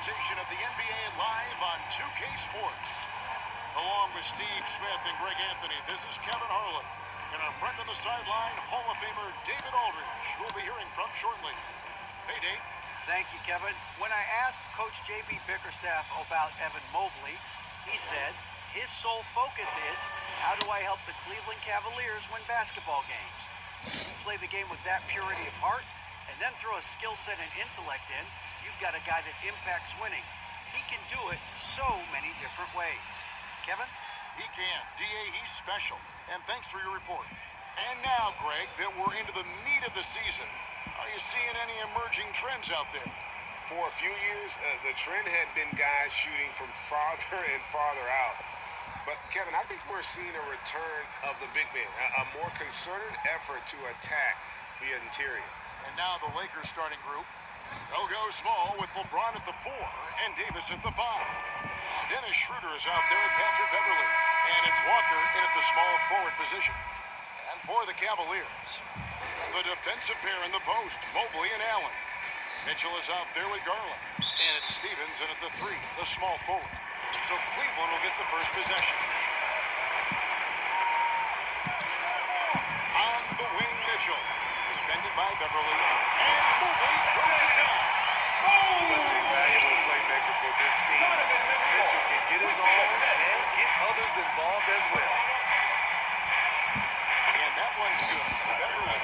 presentation of the NBA live on 2K Sports. Along with Steve Smith and Greg Anthony, this is Kevin Harlan. And our friend on the sideline, Hall of Famer David Aldridge, who we'll be hearing from shortly. Hey, Dave. Thank you, Kevin. When I asked Coach J.B. Bickerstaff about Evan Mobley, he said his sole focus is, how do I help the Cleveland Cavaliers win basketball games? You play the game with that purity of heart, and then throw a skill set and intellect in, you've got a guy that impacts winning. He can do it so many different ways. Kevin? He can. D.A., he's special. And thanks for your report. And now, Greg, that we're into the meat of the season, are you seeing any emerging trends out there? For a few years, the trend had been guys shooting from farther and farther out. But, Kevin, I think we're seeing a return of the big man, a more concerted effort to attack the interior. And now the Lakers starting group. They'll go small with LeBron at the 4 and Davis at the 5. Dennis Schroeder is out there at Patrick Beverly. And it's Walker in at the small forward position. And for the Cavaliers, the defensive pair in the post, Mobley and Allen. Mitchell is out there with Garland. And it's Stevens in at the 3, the small forward. So Cleveland will get the first possession. On the wing, Mitchell. Defended by Beverly. And Mobley throws it down. Such a valuable playmaker for this team. Mitchell can get his own and get others involved as well. And that one's good for Beverly.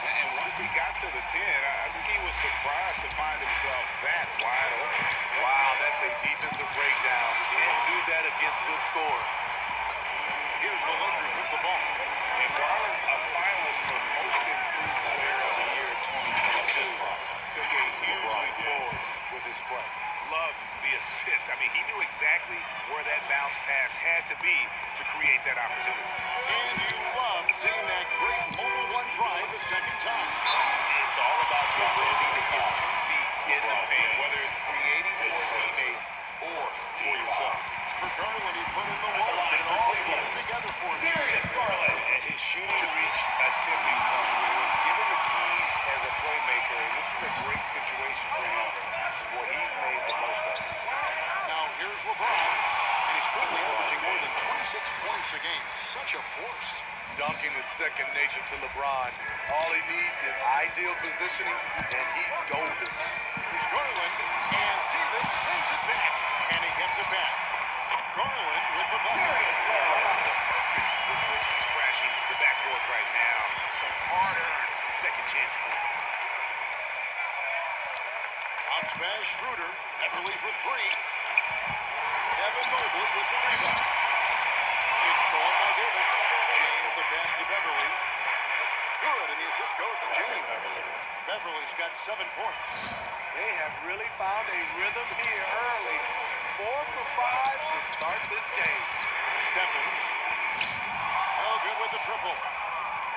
And once he got to the 10, I think he was surprised to find himself that wide open. Wow, that's a defensive breakdown. Can't do that against good scores. Here's the Lakers with the ball. And Garland, a finalist for Most Improved Player of the Year 2022, took a huge leap forward with his play. Loved the assist. I mean, he knew exactly where that bounce pass had to be to create that opportunity. And you love seeing that great mobile one drive a second time. It's all about the ability to get 2 feet in the paint, whether it's creating for a teammate or for yourself. For Garland, he put in the work, and it all came together for him. And his shooting reached a tipping point. He was given the keys as a playmaker, and this is a great situation for him. Boy, he's made the most of it. Now here's LeBron, and he's currently averaging more than 26 points a game. Such a force. Dunking is second nature to LeBron. All he needs is ideal positioning, and he's golden. Here's Garland, and Davis sends it back, and he gets it back. Garland with the ball. The purpose with which he's crashing the backboards right now. Some hard-earned second chance points. Bounce pass, Schroeder. Beverly for 3. Evan Mobley with the rebound. It's stolen by Davis. James the pass to Beverly. Good, and the assist goes to James. Beverly's got 7 points. They have really found a rhythm here early. 4 for 5 to start this game. Stephens. Oh, good with the triple.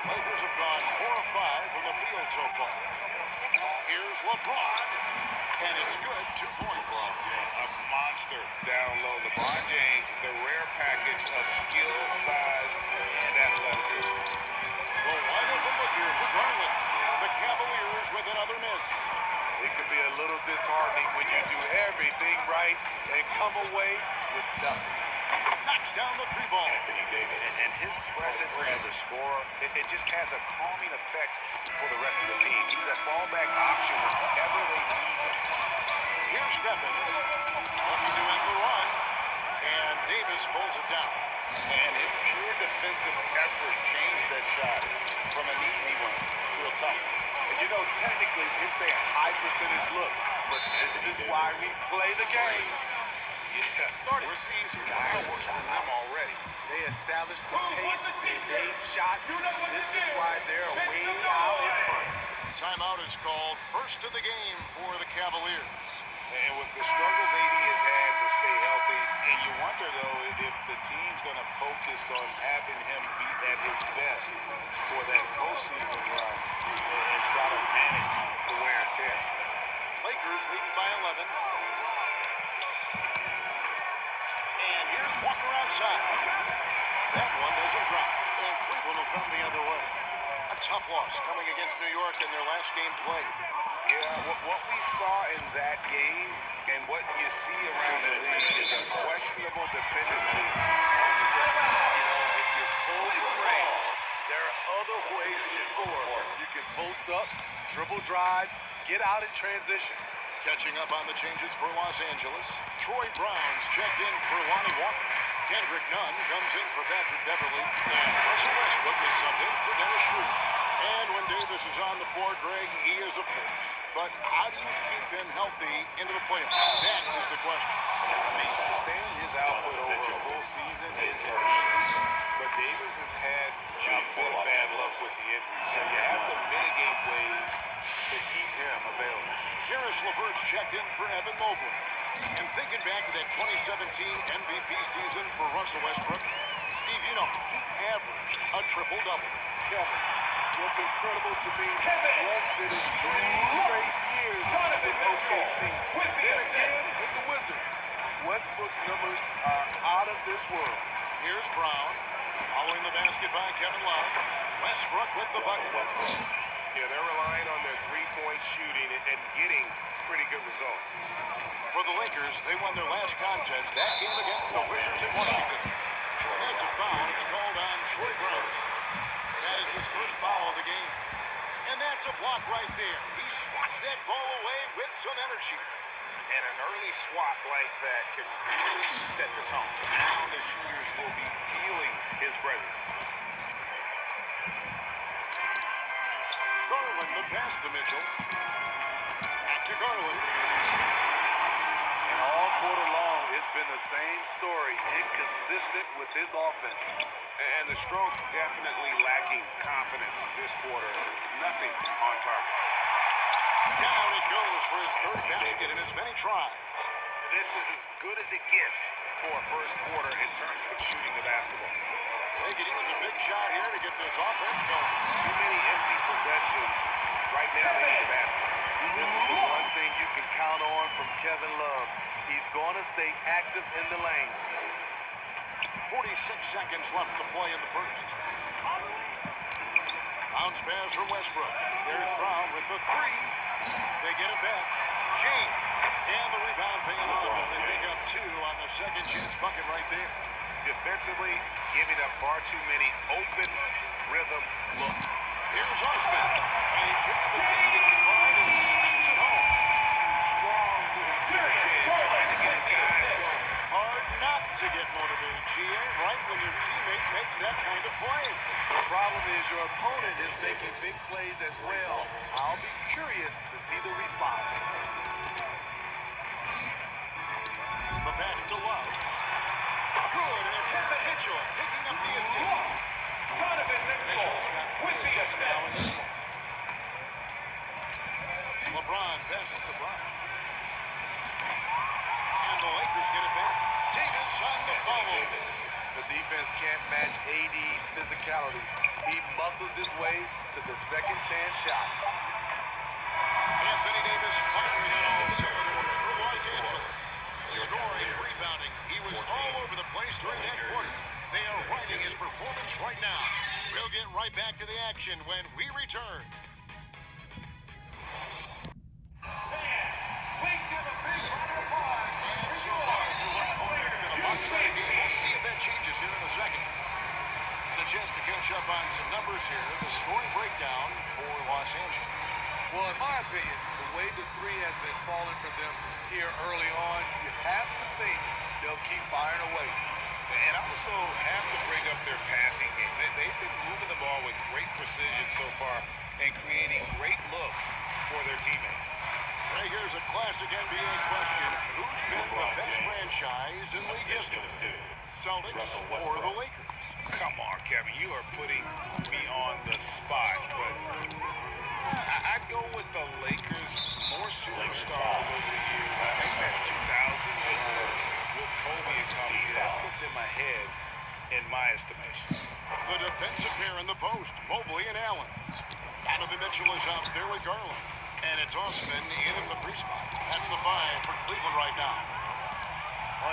Lakers have gone 4 of 5 from the field so far. Here's LeBron, and it's good, 2 points. A monster down low. LeBron James, the rare package of skill, size, and athleticism. We'll line up and look here for Garland. The Cavaliers with another miss. It can be a little disheartening when you do everything right and come away with nothing. Knocks down the 3 ball. And his presence as a scorer, it just has a calming effect for the rest of the team. He's a fallback option whenever they need him. Here's Stephens. Looking to end the run. And Davis pulls it down. And his pure defensive effort changed that shot from an easy one to a tough one. And you know, technically, it's a high percentage look, but this is why we play the game. Yeah, we're seeing some fireworks from them already. They established the pace and made shots. This is why they're way out in front. Timeout is called. First of the game for the Cavaliers. And with the struggles AD has had to stay healthy, and you wonder, though, if the team's going to focus on having him be at his best for that postseason run and try to manage the wear and tear. Lakers leading by 11. And here's Walker outside. That one doesn't drop. And Cleveland will come the other way. A tough loss coming against New York in their last game played. Yeah, what we saw in that game and what you see around the league is a questionable dependency on the dribble. You know, if you're full from range, there are other ways to score. You can post up, dribble drive, get out in transition. Catching up on the changes for Los Angeles, Troy Brown's checked in for Lonnie Walker. Kendrick Nunn comes in for Patrick Beverly. And Russell Westbrook is subbed in for Dennis Schroeder. And when Davis is on the floor, Greg, he is a force. But how do you keep him healthy into the playoffs? That is the question. I mean, sustaining his output over a full season is easy. But Davis has had a bit of bad luck with the injury. So you have to mitigate ways to keep him available. Karis LeVert's checked in for Evan Mobley. And thinking back to that 2017 MVP season for Russell Westbrook, Steve, you know, he averaged a triple-double. Kevin, what's incredible to me, Russ did it 3 straight years in OKC. Then again with the Wizards. Westbrook's numbers are out of this world. Here's Brown, following the basket by Kevin Love. Westbrook with the bucket. Yeah, they're relying on their three-point shooting and getting pretty good results. For the Lakers, they won their last contest, that game against the Wizards in Washington. And that's a foul. It's called on Troy Brown. That is his first foul of the game. And that's a block right there. He swats that ball away with some energy. And an early swat like that can really set the tone. Now the shooters will be feeling his presence. Garland, the pass to Mitchell. Back to Garland. And all quarter long, it's been the same story, inconsistent with his offense. And the stroke definitely lacking confidence this quarter. Nothing on target. Down it goes for his third basket in as many tries. This is as good as it gets for a first quarter in terms of shooting the basketball. They could use a big shot here to get this offense going. Too many empty possessions. Right now they need the basket. This is the one thing you can count on from Kevin Love. He's going to stay active in the lane. 46 seconds left to play in the first. Bounce pass from Westbrook. There's Brown with the three. They get it back. James. And the rebound paying off as they pick up two on the second chance bucket right there. Defensively, giving up far too many open rhythm looks. Here's Osman. And he takes the lead in stride and sneaks it home. Strong move. Trying to get his guys going. Hard not to get motivated, GA, right when your teammate makes that kind of play. The problem is your opponent is making big plays as well. I'll be curious to see the response. The pass to Love. Good, and it's Mitchell picking up the assist. Mitchell's got 3 assists now in this one. LeBron passes to Brown. And the Lakers get it back. Davis on the follow. The defense can't match AD's physicality. He muscles his way to the second chance shot. Anthony Davis firing on all cylinders for Los Angeles. Scoring, rebounding. He was all over the place during that quarter. They are riding his performance right now. We'll get right back to the action when we return. We'll see if that changes here in a second. And a chance to catch up on some numbers here. The scoring breakdown for Los Angeles. Well, in my opinion, the way the three has been falling for them here early on, you have to think they'll keep firing away. And also have to bring up their passing game. They've been moving the ball with great precision so far and creating great looks for their teammates. Right, here's a classic NBA question. Who's been the best franchise in league history? Celtics or the Lakers? Come on, Kevin. You are putting me on the spot. But I'd go with the Lakers. More superstars over the years. I think that 2000s with Kobe and company, that put them ahead in my estimation. The defensive pair in the post, Mobley and Allen. Donovan Mitchell is out there with Garland. And it's Osman in at the 3 spot. That's the 5 for Cleveland right now.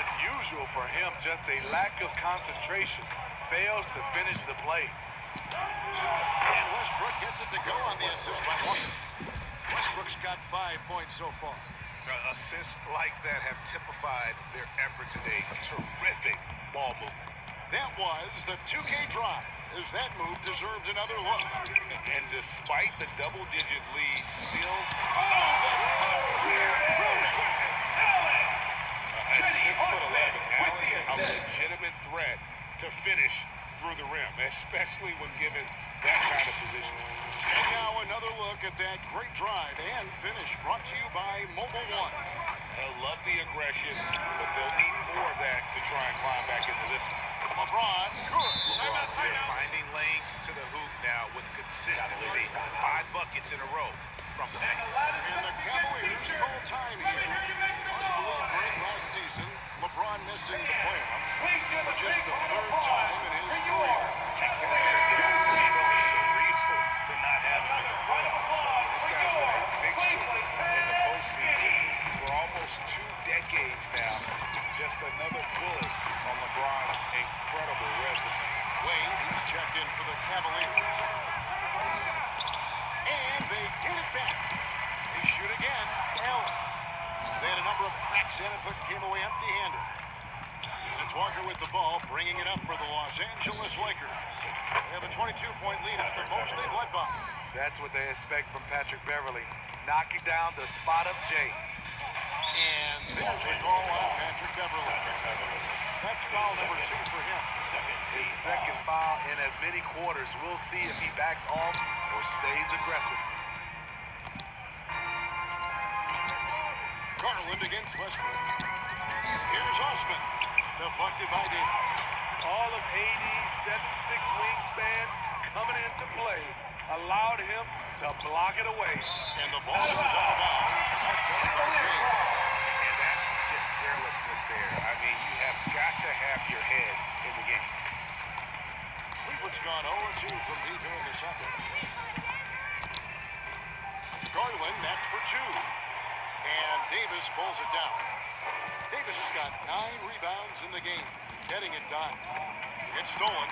Unusual for him, just a lack of concentration. Fails to finish the play. And Westbrook gets it to go on the assist by Walker. Westbrook's got 5 points so far. Assists like that have typified their effort today. Terrific ball movement. That was the 2K drive, as that move deserved another look. And despite the double-digit lead, still at 6'11", Allen, a legitimate threat to finish through the rim, especially when given that kind of position. And now another look at that great drive and finish brought to you by Mobile One. They'll love the aggression, but they'll need more of that to try and climb back into this one. LeBron, good. They're finding lanes to the hoop now with consistency. 5 buckets in a row from the bank. And the Cavaliers call time here. Unbelievable break last season. LeBron missing the playoffs for just the 3rd time in his career. To not have him in the playoffs. This guy's been a fixture in the postseason for almost 2 decades now. Just another bullet on LeBron's incredible resume. Wade, he's checked in for the Cavaliers. And they get it back. They shoot again. Allen. They had a number of cracks in it, but came away empty-handed. And it's Walker with the ball, bringing it up for the Los Angeles Lakers. They have a 22-point lead. It's the most they've led by. That's what they expect from Patrick Beverly. Knocking down the spot-up J. And there's the call on Patrick Beverly. That's foul number 2 for him. His second foul in as many quarters. We'll see if he backs off or stays aggressive. Garland against Westbrook. Here's Osman. Deflected by Davis. All of AD's 7'6" wingspan coming into play allowed him to block it away. And the ball goes out of bounds. Nice touch by James. And that's just carelessness there. I mean, you have got to have your head in the game. Cleveland's gone 0-2 from deep here in the second. Garland, that's for 2. And Davis pulls it down. Davis has got 9 rebounds in the game, getting it done. It's stolen.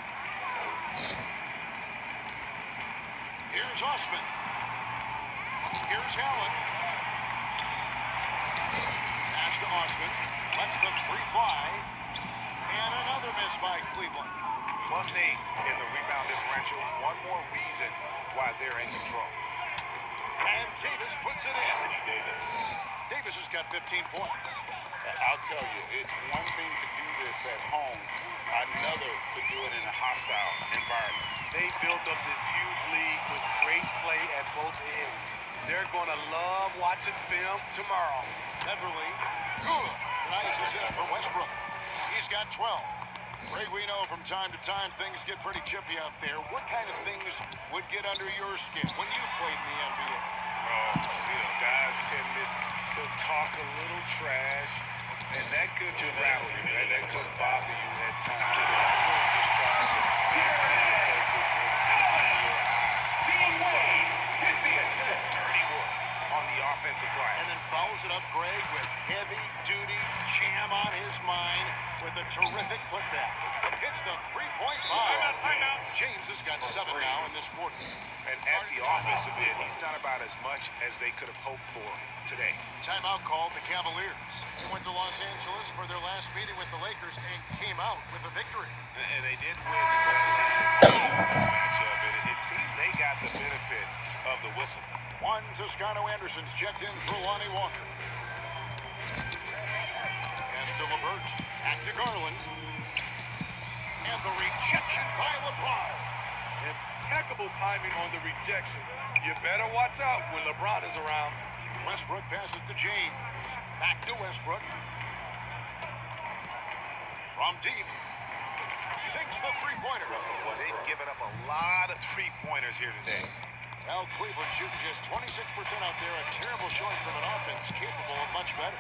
Here's Osman. Here's Allen. Pass to Osman. Lets the 3 fly. And another miss by Cleveland. +8 in the rebound differential. One more reason why they're in control. And Davis puts it in. Davis has got 15 points. I'll tell you, it's one thing to do this at home, another to do it in a hostile environment. They built up this huge lead with great play at both ends. They're going to love watching film tomorrow. Beverly, good. Nice assist from Westbrook. He's got 12. Greg, we know from time to time things get pretty chippy out there. What kind of things would get under your skin when you played in the NBA? Guys tended to talk a little trash, and that could rattle you, and that could bother you at times. Really just trying to maintain focus and with the assist. Dirty work on the offensive glass. And then follows it up, Greg, with heavy-duty jam on his mind with a terrific putback. Hits the 3-point bomb. Timeout. James has got 7 now in this quarter. And at the offensive end, he's done about as much as they could have hoped for today. Timeout called the Cavaliers. They went to Los Angeles for their last meeting with the Lakers and came out with a victory. And they did win this matchup, and it seemed they got the benefit of the whistle. One Toscano Anderson's checked in for Lonnie Walker. Pass to LeVert. Back to Garland. And the rejection by LeBron. Impeccable timing on the rejection. You better watch out when LeBron is around. Westbrook passes to James. Back to Westbrook. From deep. Sinks the 3-pointer. They've given up a lot of 3-pointers here today. Well, Cleveland shooting just 26% out there. A terrible showing from an offense capable of much better.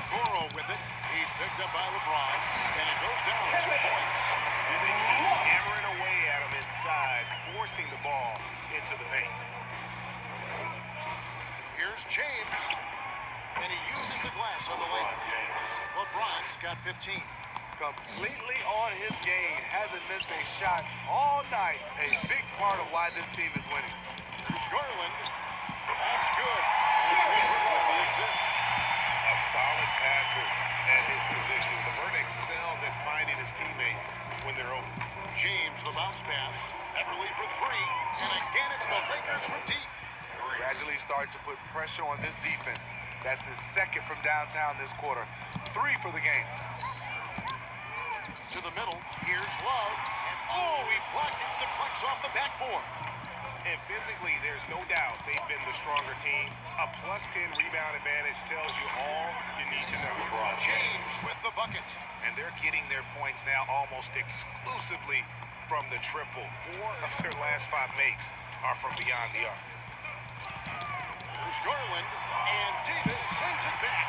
Okoro with it. He's picked up by LeBron. And it goes down 2 points. And they keep hammering away at him inside, forcing the ball into the paint. Here's James. And he uses the glass on the lane. LeBron's got 15. Completely on his game. Hasn't missed a shot all night. A big part of why this team is winning. Garland. That's good. aggressive at his position. LeVert excels at finding his teammates when they're open. James, the bounce pass. Beverly for three. And again, it's the Lakers from deep. Gradually starting to put pressure on this defense. That's his second from downtown this quarter. 3 for the game. To the middle. Here's Love. And he blocked it with the flex off the backboard. And physically, there's no doubt they've been the stronger team. A +10 rebound advantage tells you all you need to know. James with the bucket. And they're getting their points now almost exclusively from the triple. 4 of their last 5 makes are from beyond the arc. There's Garland, and Davis sends it back.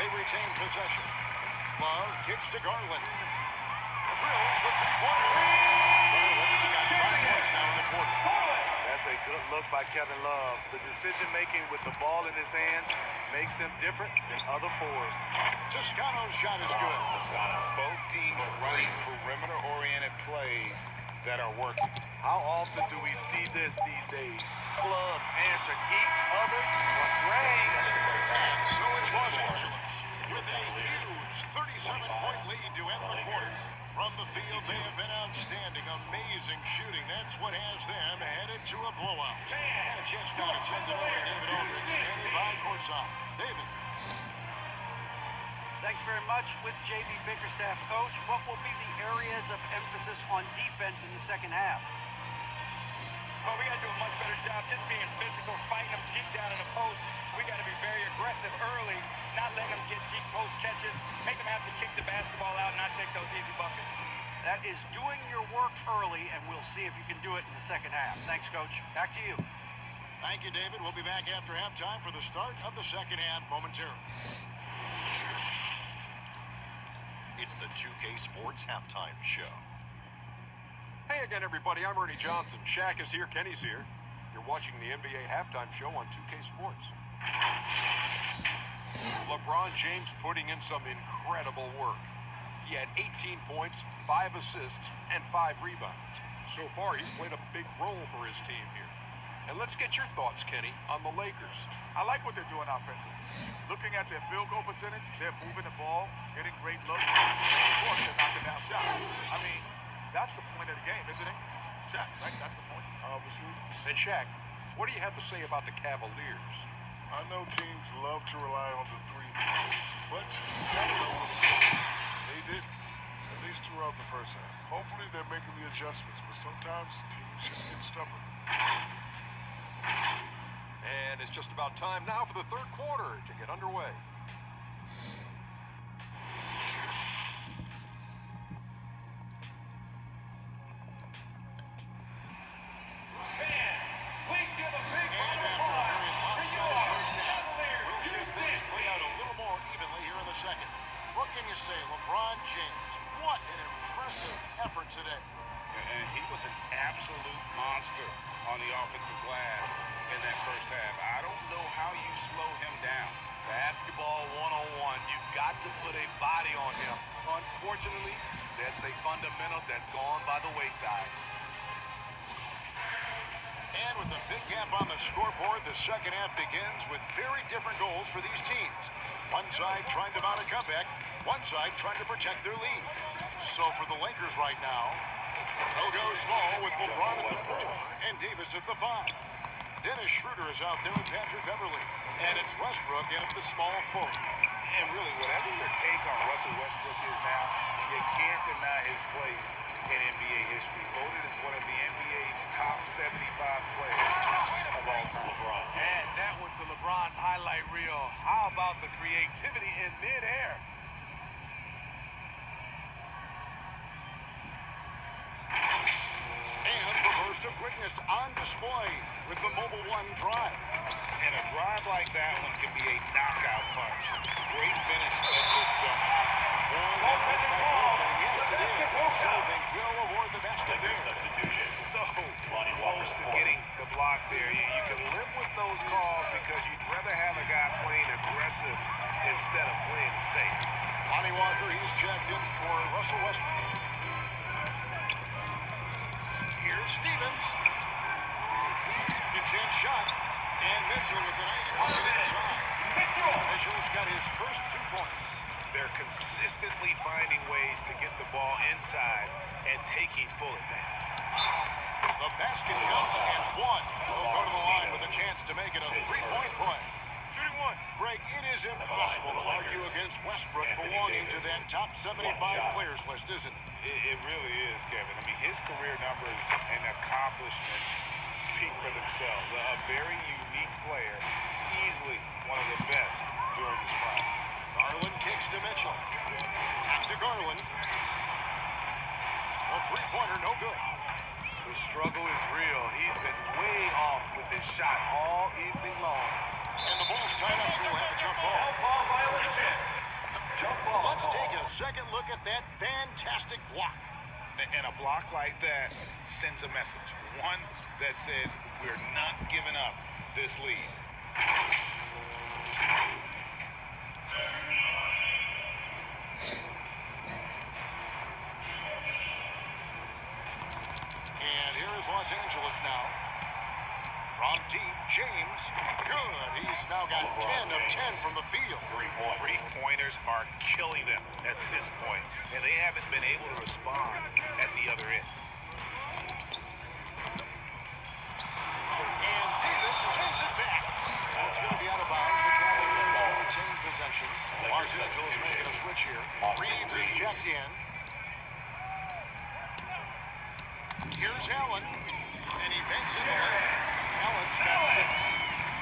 They retain possession. Love kicks to Garland. Drills the three-pointer. Garland's got 5 points now in the quarter. That's a good look by Kevin Love. The decision-making with the ball in his hands makes him different than other fours. Toscano's shot is good. Both teams running perimeter-oriented plays that are working. How often do we see this these days? Clubs answering each other from range. And so it's Los Angeles with a huge 37-point lead to end the quarter. From the field, they have been outstanding. Amazing shooting. That's what has them headed to a blowout. And a chance now to send it over to David Aldridge, standing by courtside. David. Thanks very much. With JB Bickerstaff, Coach, what will be the areas of emphasis on defense in the second half? Well, we got to do a much better job just being physical, fighting them deep down in the post. We got to be very aggressive early, not letting them get deep post catches, make them have to kick the basketball out and not take those easy buckets. That is doing your work early, and we'll see if you can do it in the second half. Thanks, Coach. Back to you. Thank you, David. We'll be back after halftime for the start of the second half momentarily. It's the 2K Sports Halftime Show. Hey again, everybody. I'm Ernie Johnson. Shaq is here. Kenny's here. You're watching the NBA Halftime Show on 2K Sports. LeBron James putting in some incredible work. He had 18 points, 5 assists, and 5 rebounds. So far, he's played a big role for his team here. And let's get your thoughts, Kenny, on the Lakers. I like what they're doing offensively. Looking at their field goal percentage, they're moving the ball, getting great looks. Of course, they're knocking down shots. I mean, that's the point of the game, isn't it? Shaq, right? That's the point. Obviously, And Shaq, what do you have to say about the Cavaliers? I know teams love to rely on the three, but they didn't, at least throughout the first half. Hopefully they're making the adjustments, but sometimes teams just get stubborn. And it's just about time now for the third quarter to get underway. What can you say? LeBron James, what an impressive effort today. And he was an absolute monster on the offensive glass in that first half. I don't know how you slow him down. Basketball 101. You've got to put a body on him. Unfortunately, that's a fundamental that's gone by the wayside. And with a big gap on the scoreboard, the second half begins with very different goals for these teams. One side trying to mount a comeback, one side trying to protect their lead. So for the Lakers right now, they'll go small with LeBron at the 4 and Davis at the 5. Dennis Schroeder is out there with Patrick Beverly. And it's Westbrook in at the small forward. And really, whatever your take on Russell Westbrook is now, you can't deny his place in NBA history. Voted as one of the NBA's top 75 players of all time. LeBron. And that one to LeBron's highlight reel. How about the creativity in midair? And the burst of quickness on display with the Mobile One drive. And a drive like that one can be a knockout punch. Great finish at this junction. Yes, it is. And so they will award the basket there. So close to getting the block there. You can live with those calls because you'd rather have a guy playing aggressive instead of playing it safe. Lonnie Walker, he's checked in for Russell Westbrook. Here's Stevens. Second chance shot. And Mitchell with a nice pocket inside. Mitchell's got his first 2 points. They're consistently finding ways to get the ball inside and taking full advantage. The basket counts and 1. He'll go to the line with a chance to make it a 3-point play. Shooting 1. Greg, it is impossible to argue against Westbrook belonging to that top 75 players list, isn't it? It really is, Kevin. I mean, his career numbers and accomplishments speak for themselves. A very unique player, easily one of the best during his prime. Garland kicks to Mitchell. Back to Garland. A 3-pointer, no good. The struggle is real. He's been way off with his shot all evening long. And the ball's tied up, so we'll have a jump ball. Ball violation. Jump ball. Let's take a second look at that fantastic block. And a block like that sends a message. One that says we're not giving up this lead. And here is Los Angeles now. From deep, James. Good. He's now got 10 of 10 from the field. 3-pointers are killing them at this point, and they haven't been able to respond at the other end. And Davis sends it back. That's going to be out of bounds. The Cavaliers will retain possession. Los Angeles making a switch here. Reeves is checked in. Here's Allen. And he makes it away. Allen's got 6.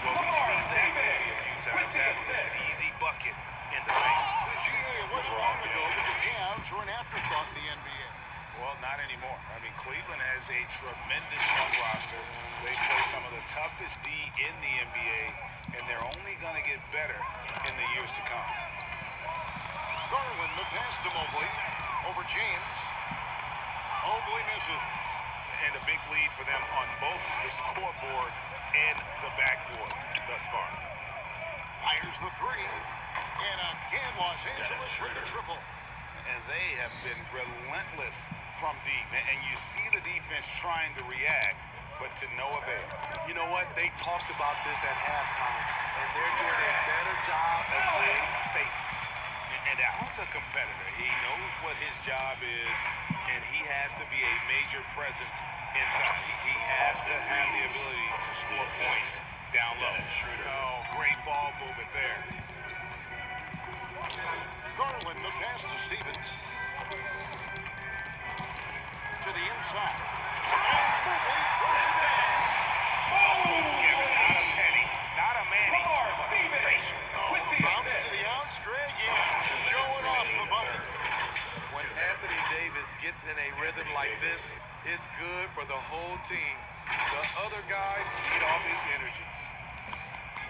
Well, we've seen that movie a few times. That's an easy bucket in the paint. GA, it wasn't long ago that the Cavs were an afterthought in the NBA. Well, not anymore. I mean, Cleveland has a tremendous young roster. They play some of the toughest D in the NBA, and they're only going to get better in the years to come. Garland, the pass to Mobley. Over James. Mobley misses. And a big lead for them on both the scoreboard and the backboard thus far. Fires the 3. And again, Los Angeles with the triple. And they have been relentless from deep. And you see the defense trying to react, but to no avail. You know what? They talked about this at halftime, and they're doing a better job of creating space. And Allen's a competitor. He knows what his job is, and he has to be a major presence inside. He has to have the ability to score points down low. Oh, great ball movement there. Garland, the pass to Stevens. To the inside. And Mobley throws it down. Give it not a penny, not a Manny. Bounce to the outs, Greg. Yeah, showing off the butter. When Anthony Davis gets in a rhythm like this, it's good for the whole team. The other guys feed off his energy.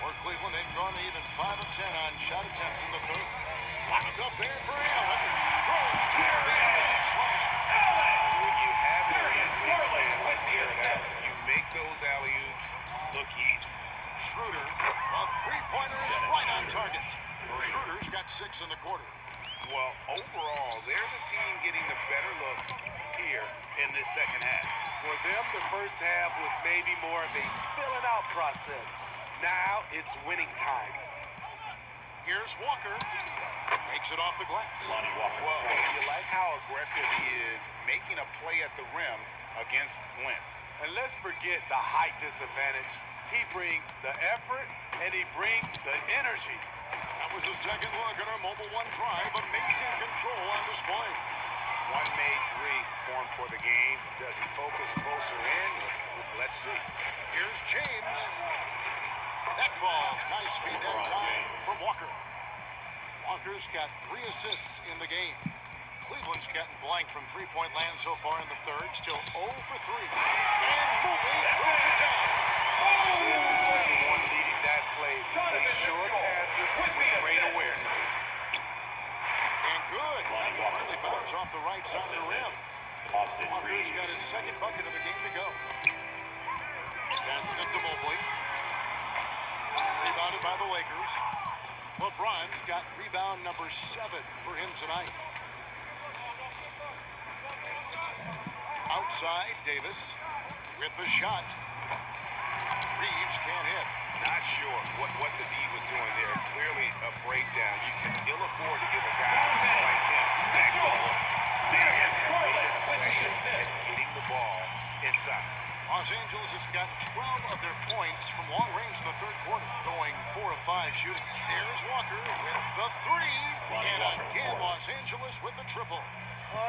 For Cleveland, they've gone even 5 of 10 on shot attempts in the third. Locked up there for Allen. Throws to the end slam. When you have an athlete like Jared Allen, you make those alley-oops look easy. Schroeder, a 3-pointer is right on target. Schroeder's got 6 in the quarter. Well, overall, they're the team getting the better looks here in this second half. For them, the first half was maybe more of a filling out process. Now it's winning time. Here's Walker. Makes it off the glass. Well, you like how aggressive he is making a play at the rim against length. And let's forget the height disadvantage. He brings the effort, and he brings the energy. That was a second look at our Mobile One drive. Amazing control on display. One made 3 formed for the game. Does he focus closer in? Let's see. Here's James. That falls. Nice feed that time from Walker. Walker's got 3 assists in the game. Cleveland's gotten blank from 3-point land so far in the third. Still 0 for 3. And Mobley throws it down. This is the one leading that play. A short passer with great awareness. And good. And the friendly bounce off the right side of the rim. Walker's got his second bucket of the game to go. Passes it to Mobley. Rebounded by the Lakers. LeBron's got rebound number 7 for him tonight. Outside, Davis with the shot. Reeves can't hit. Not sure what the D was doing there. Clearly a breakdown. You can ill afford to give a guy like him basketball. Getting the ball inside. Los Angeles has gotten 12 of their points from long range in the third quarter, going 4 of 5 shooting. There's Walker with the three, and again Los Angeles with the triple.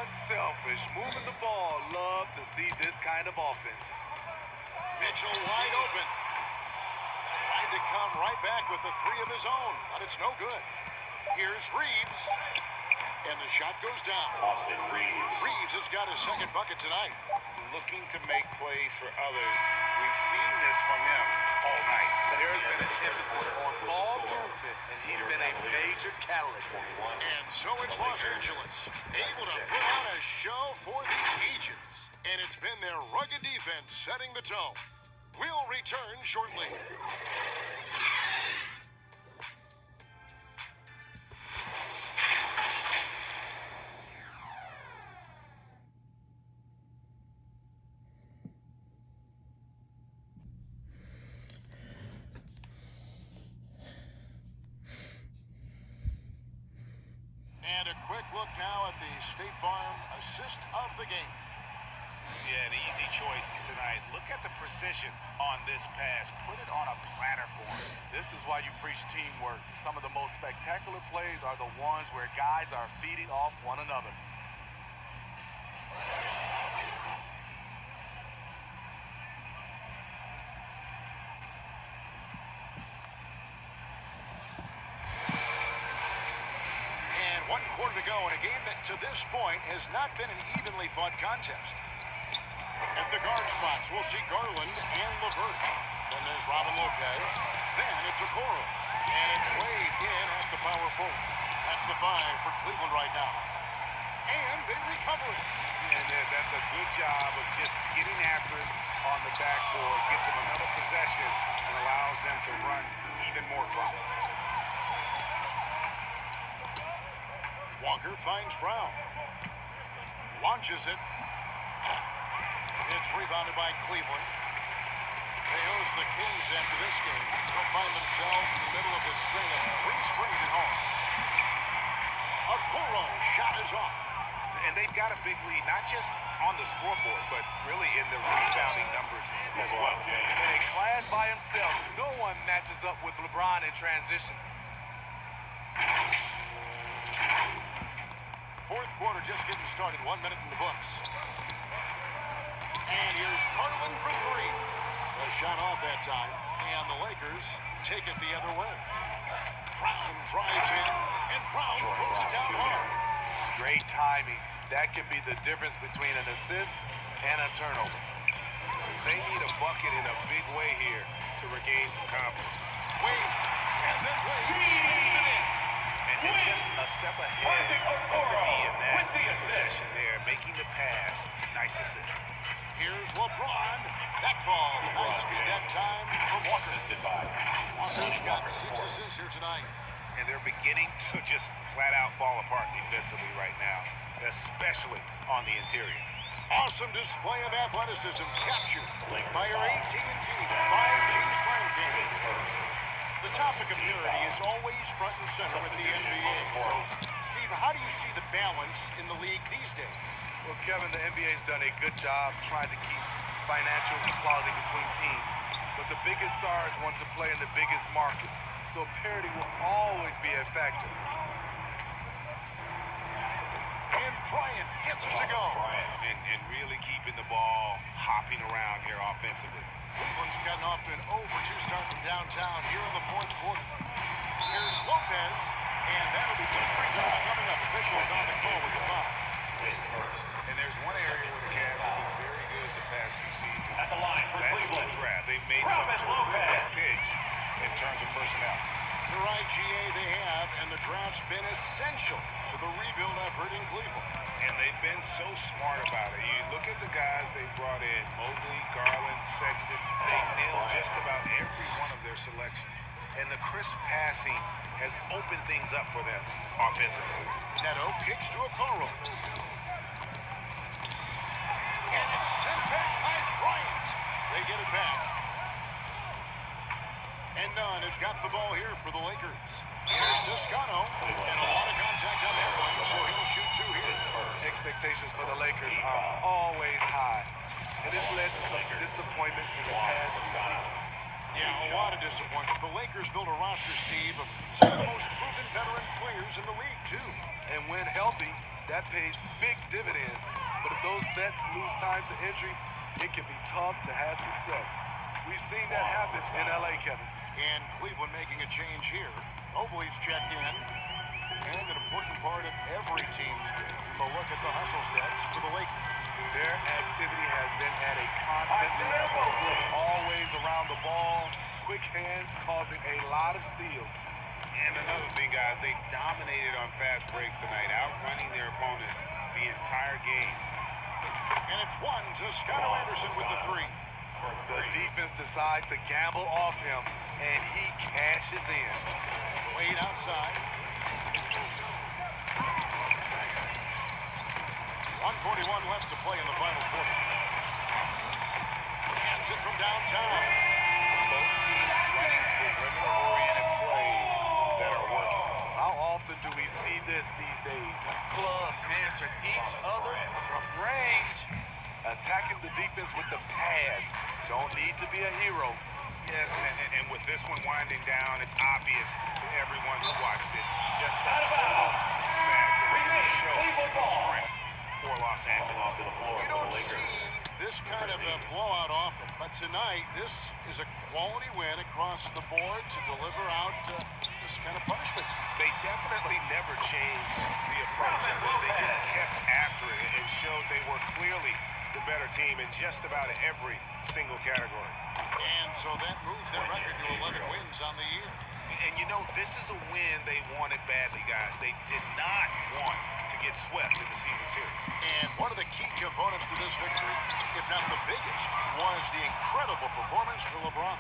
Unselfish, moving the ball. Love to see this kind of offense. Mitchell wide open. Tried to come right back with the three of his own, but it's no good. Here's Reeves, and the shot goes down. Austin Reeves. Reeves has got his second bucket tonight. Looking to make plays for others. We've seen this from him all night. There's been an emphasis on ball movement, and he's been a major catalyst. And so it's Los Angeles, able to put on a show for the ages. And it's been their rugged defense setting the tone. We'll return shortly. And a quick look now at the State Farm assist of the game. Yeah, an easy choice tonight. Look at the precision on this pass. Put it on a platter for him. This is why you preach teamwork. Some of the most spectacular plays are the ones where guys are feeding off one another. And 1 quarter to go in a game that to this point has not been an evenly fought contest. At the guard spots, we'll see Garland and LeVert. Then there's Robin Lopez. Then it's Okoro. And it's Wade in at the power forward. That's the 5 for Cleveland right now. And they recover it. And that's a good job of just getting after it on the backboard. Gets them another possession and allows them to run even more clock. Walker finds Brown. Launches it. It's rebounded by Cleveland. They host the Kings after this game. They'll find themselves in the middle of the string of 3 straight at home. Okoro shot is off. And they've got a big lead, not just on the scoreboard, but really in the rebounding numbers as well. In a class by himself, no one matches up with LeBron in transition. Fourth quarter just getting started. 1 minute in the books. And here's Garland for 3. A shot off that time. And the Lakers take it the other way. Brown drives in. And Brown throws it down hard. Great timing. That can be the difference between an assist and a turnover. They need a bucket in a big way here to regain some confidence. Wade. And then Wade slams it in. And just a step ahead of the D in that possession there, making the pass. Nice assist. Here's LeBron. That falls. Nice feed that time from Walker. Walker's got 6 assists here tonight. And they're beginning to just flat out fall apart defensively right now, especially on the interior. Awesome display of athleticism captured by our 18-team 5G Slam game. The topic of purity is always front and center with the NBA. So, Steve, how do you see the balance in the league these days? Well, Kevin, the NBA's done a good job trying to keep financial equality between teams. But the biggest stars want to play in the biggest markets, so parity will always be a factor. And Bryant gets it to go. And really keeping the ball hopping around here offensively. Cleveland's gotten off to an 0-for-2 start from downtown here in the fourth quarter. Here's Lopez, and that'll be 2 free throws coming up. Officials on the call with the foul. And there's one area where the Cavs have been very good the past few seasons. At the line for That's Cleveland. the draft. They've made some terrific pitch in terms of personnel. You're right, GA, they have, and the draft's been essential to the rebuild effort in Cleveland. And they've been so smart about it. You look at the guys they brought in, Mobley, Garland, Sexton. They nailed just about every one of their selections. And the crisp passing has opened things up for them offensively. Neto kicks to Okoro. And it's sent back by Bryant. They get it back. And Nunn has got the ball here for the Lakers. Here's Toscano, and a lot of contact on that one, so he'll shoot two here. Expectations for the Lakers are always high, and this led to some disappointment in the past few seasons. Yeah, a lot of disappointment. The Lakers built a roster, Steve, of some of the most proven veteran players in the league, too. And when healthy, that pays big dividends. But if those vets lose time to injury, it can be tough to have success. We've seen that happen in LA, Kevin. And Cleveland making a change here. Mobley's checked in. And an important part of every team's game, a look at the hustle stats for the Lakers. Their activity has been at a constant level. Always around the ball, quick hands causing a lot of steals. And another thing, guys, they dominated on fast breaks tonight, outrunning their opponent the entire game. And it's one to Scotto Anderson with the three. The defense decides to gamble off him, and he cashes in. Wade outside. 1:41 left to play in the final quarter. Hands it from downtown. Both teams running perimeter-oriented plays that are working. How often do we see this these days? Clubs answering each other from range. Attacking the defense with the pass. Don't need to be a hero. Yes, and with this one winding down, it's obvious to everyone who watched it. Just a total mismatch. It doesn't show the strength for Los Angeles. You don't see this kind of a blowout often, but tonight this is a quality win across the board to deliver out this kind of punishment. They definitely never changed the approach. They just kept after it and showed they were clearly the better team in just about every single category. And so that moves their record to 11 wins on the year. And you know, this is a win they wanted badly, guys. They did not want to get swept in the season series. And one of the key components to this victory, if not the biggest, was the incredible performance for LeBron.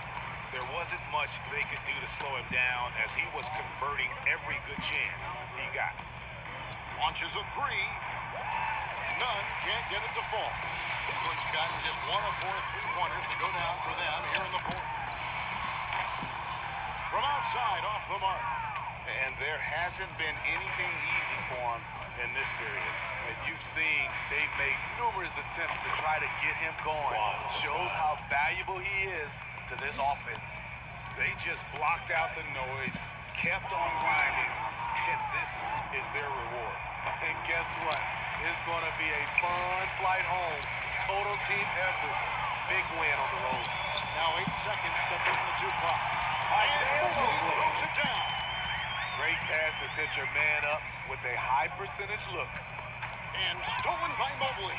There wasn't much they could do to slow him down as he was converting every good chance he got. Launches a three. None can't get it to fall. Cleveland's gotten just one of 4 3-pointers to go down for them here in the fourth. From outside, off the mark. And there hasn't been anything easy for him in this period. And you've seen they've made numerous attempts to try to get him going. Shows how valuable he is to this offense. They just blocked out the noise, kept on grinding, and this is their reward. And guess what? It's going to be a fun flight home. Total team effort. Big win on the road. Now 8 seconds separating the two clocks. And Mobley throws it down. Great pass to set your man up with a high percentage look. And stolen by Mobley.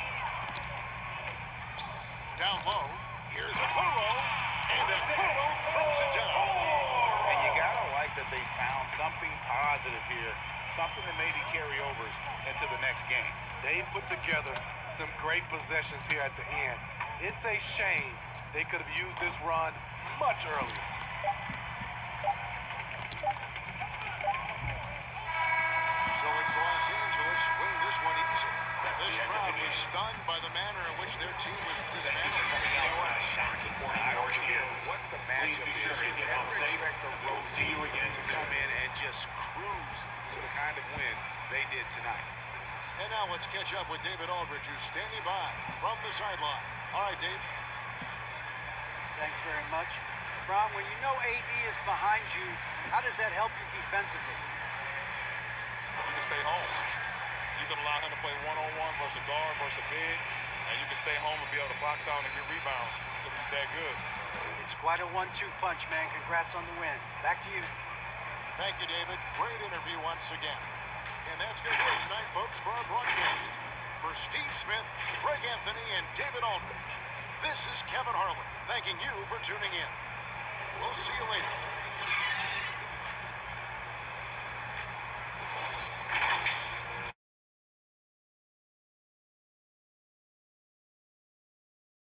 Down low. Here's Okoro. And Okoro throws it down. And you gotta like that they found something positive here, something that maybe carry overs into the next game. They put together some great possessions here at the end. It's a shame they could have used this run much earlier. So it's Los Angeles winning this one easily. This crowd was stunned by the manner in which their team was dismantled. You know what? I don't care what the matchup is. You never expect a road team to come in and just cruise to the kind of win they did tonight. And now let's catch up with David Aldridge, who's standing by from the sideline. All right, Dave. Thanks very much. Bron, when you know AD is behind you, how does that help you defensively? You can stay home. You can allow him to play one-on-one versus a guard versus a big, and you can stay home and be able to box out and get rebounds because he's that good. It's quite a 1-2 punch, man. Congrats on the win. Back to you. Thank you, David. Great interview once again. And that's going to do it tonight, folks, for our broadcast. For Steve Smith, Greg Anthony, and David Aldridge, this is Kevin Harlan thanking you for tuning in. We'll see you later.